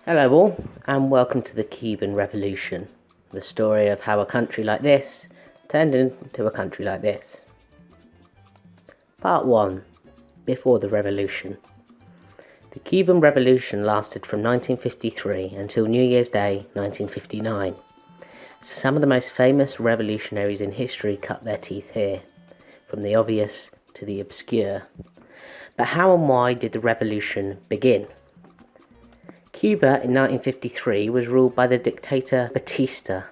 Hello all, and welcome to the Cuban Revolution, the story of how a country like this turned into a country like this. Part 1. Before the Revolution. The Cuban Revolution lasted from 1953 until New Year's Day 1959. Some of the most famous revolutionaries in history cut their teeth here, from the obvious to the obscure. But how and why did the revolution begin? Cuba in 1953 was ruled by the dictator Batista.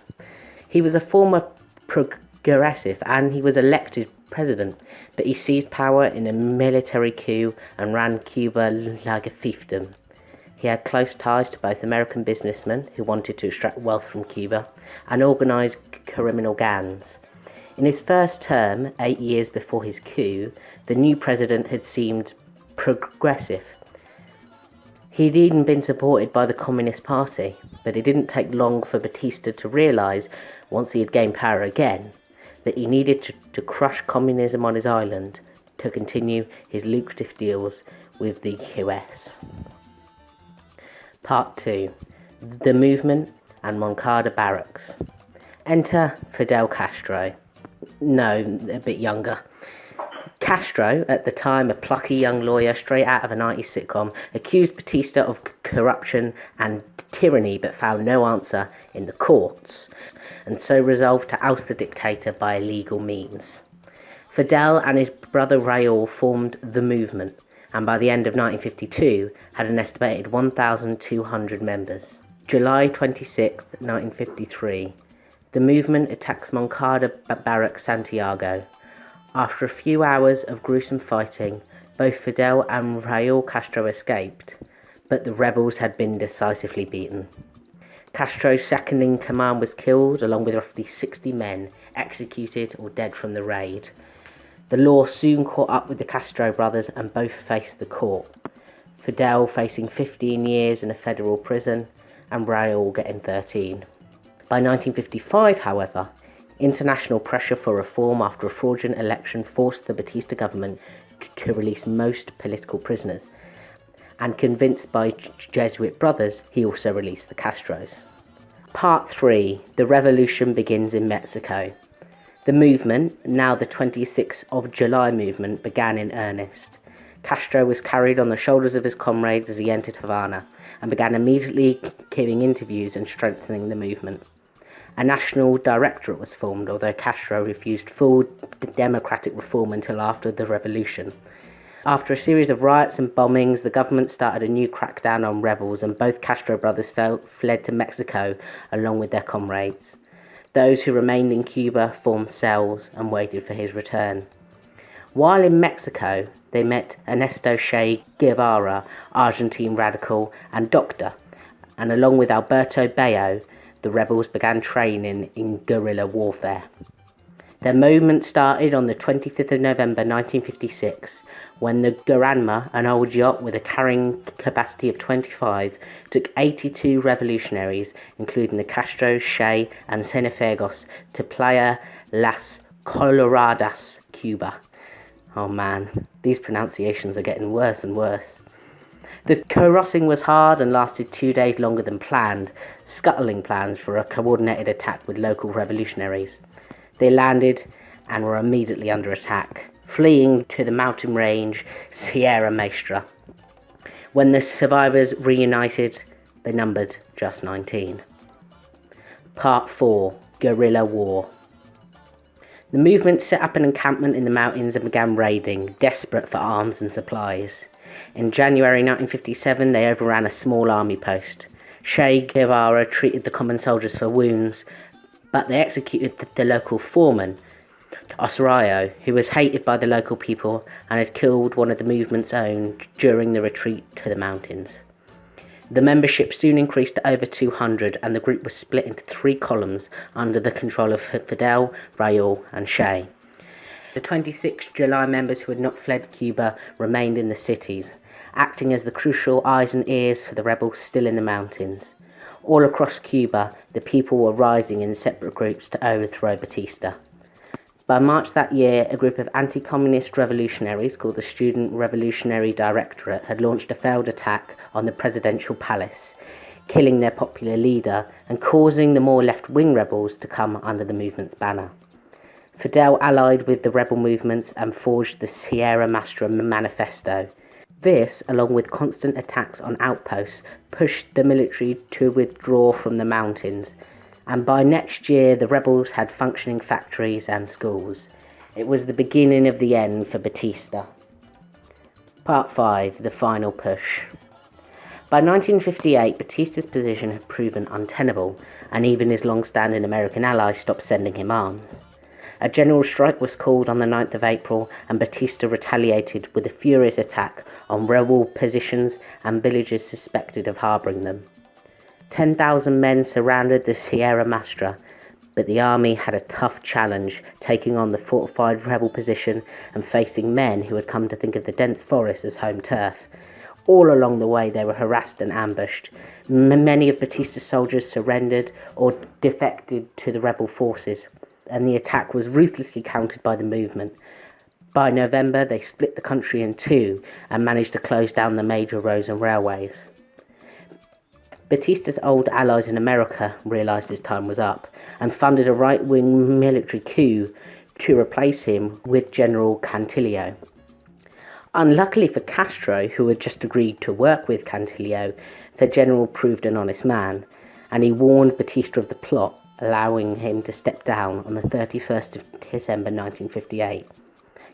He was a former progressive and he was elected president, but he seized power in a military coup and ran Cuba like a fiefdom. He had close ties to both American businessmen who wanted to extract wealth from Cuba and organised criminal gangs. In his first term, 8 years before his coup, the new president had seemed progressive. He'd even been supported by the Communist Party, but it didn't take long for Batista to realise, once he had gained power again, that he needed to crush communism on his island to continue his lucrative deals with the US. Part 2. The Movement and Moncada Barracks. Enter Fidel Castro. No, a bit younger. Castro, at the time a plucky young lawyer straight out of a 90s sitcom, accused Batista of corruption and tyranny but found no answer in the courts, and so resolved to oust the dictator by illegal means. Fidel and his brother Raul formed the movement, and by the end of 1952 had an estimated 1,200 members. July 26, 1953, the movement attacks Moncada Barracks, Santiago. After a few hours of gruesome fighting, both Fidel and Raul Castro escaped, but the rebels had been decisively beaten. Castro's second-in-command was killed, along with roughly 60 men executed or dead from the raid. The law soon caught up with the Castro brothers and both faced the court, Fidel facing 15 years in a federal prison and Raul getting 13. By 1955, however, international pressure for reform after a fraudulent election forced the Batista government to release most political prisoners, and convinced by Jesuit brothers, he also released the Castros. Part 3. The revolution begins in Mexico. The movement, now the 26th of July movement, began in earnest. Castro was carried on the shoulders of his comrades as he entered Havana, and began immediately giving interviews and strengthening the movement. A national directorate was formed, although Castro refused full democratic reform until after the revolution. After a series of riots and bombings, the government started a new crackdown on rebels, and both Castro brothers fled to Mexico along with their comrades. Those who remained in Cuba formed cells and waited for his return. While in Mexico, they met Ernesto Che Guevara, Argentine radical and doctor, and along with Alberto Bayo, the rebels began training in guerrilla warfare. Their movement started on the 25th of November 1956, when the Guerrila, an old yacht with a carrying capacity of 25, took 82 revolutionaries, including the Castros, Che, and Cienfuegos, to Playa Las Coloradas, Cuba. Oh man, these pronunciations are getting worse and worse. The crossing was hard and lasted 2 days longer than planned, scuttling plans for a coordinated attack with local revolutionaries. They landed and were immediately under attack, fleeing to the mountain range Sierra Maestra. When the survivors reunited, they numbered just 19. Part 4. Guerrilla War. The movement set up an encampment in the mountains and began raiding, desperate for arms and supplies. In January 1957, they overran a small army post. Che Guevara treated the common soldiers for wounds, but they executed the local foreman, Osorio, who was hated by the local people and had killed one of the movement's own during the retreat to the mountains. The membership soon increased to over 200, and the group was split into 3 columns under the control of Fidel, Raul and Che. The 26 July members who had not fled Cuba remained in the cities, acting as the crucial eyes and ears for the rebels still in the mountains. All across Cuba, the people were rising in separate groups to overthrow Batista. By March that year, a group of anti-communist revolutionaries called the Student Revolutionary Directorate had launched a failed attack on the presidential palace, killing their popular leader and causing the more left-wing rebels to come under the movement's banner. Fidel allied with the rebel movements and forged the Sierra Maestra Manifesto. This, along with constant attacks on outposts, pushed the military to withdraw from the mountains, and by next year the rebels had functioning factories and schools. It was the beginning of the end for Batista. Part 5. The Final Push. By 1958, Batista's position had proven untenable, and even his long-standing American allies stopped sending him arms. A general strike was called on the 9th of April, and Batista retaliated with a furious attack on rebel positions and villages suspected of harbouring them. 10,000 men surrounded the Sierra Maestra, but the army had a tough challenge, taking on the fortified rebel position and facing men who had come to think of the dense forest as home turf. All along the way they were harassed and ambushed. Many of Batista's soldiers surrendered or defected to the rebel forces, and the attack was ruthlessly countered by the movement. By November they split the country in two and managed to close down the major roads and railways. Batista's old allies in America realised his time was up and funded a right-wing military coup to replace him with General Cantillo. Unluckily for Castro, who had just agreed to work with Cantillo, the general proved an honest man, and he warned Batista of the plot, allowing him to step down on the 31st of December 1958.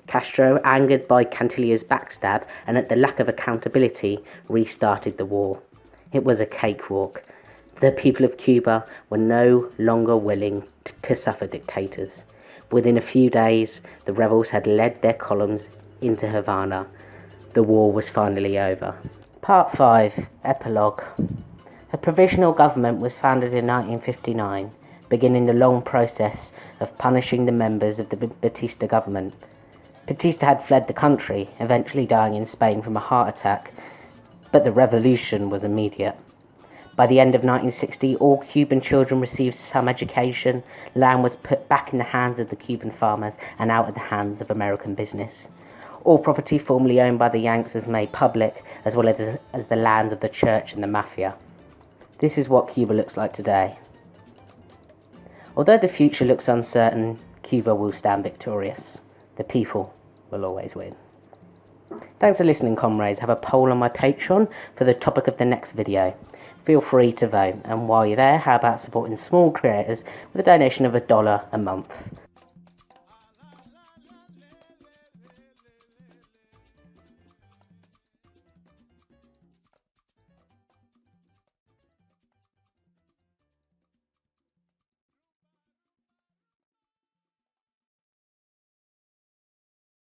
Castro, angered by Cantillo's backstab and at the lack of accountability, restarted the war. It was a cakewalk. The people of Cuba were no longer willing to suffer dictators. Within a few days, the rebels had led their columns into Havana. The war was finally over. Part 5. Epilogue. A provisional government was founded in 1959, beginning the long process of punishing the members of the Batista government. Batista had fled the country, eventually dying in Spain from a heart attack, but the revolution was immediate. By the end of 1960, all Cuban children received some education, land was put back in the hands of the Cuban farmers and out of the hands of American business. All property formerly owned by the Yanks was made public, as well as the lands of the church and the mafia. This is what Cuba looks like today. Although the future looks uncertain, Cuba will stand victorious. The people will always win. Thanks for listening, comrades. I have a poll on my Patreon for the topic of the next video. Feel free to vote, and while you're there, how about supporting small creators with a donation of $1 a month?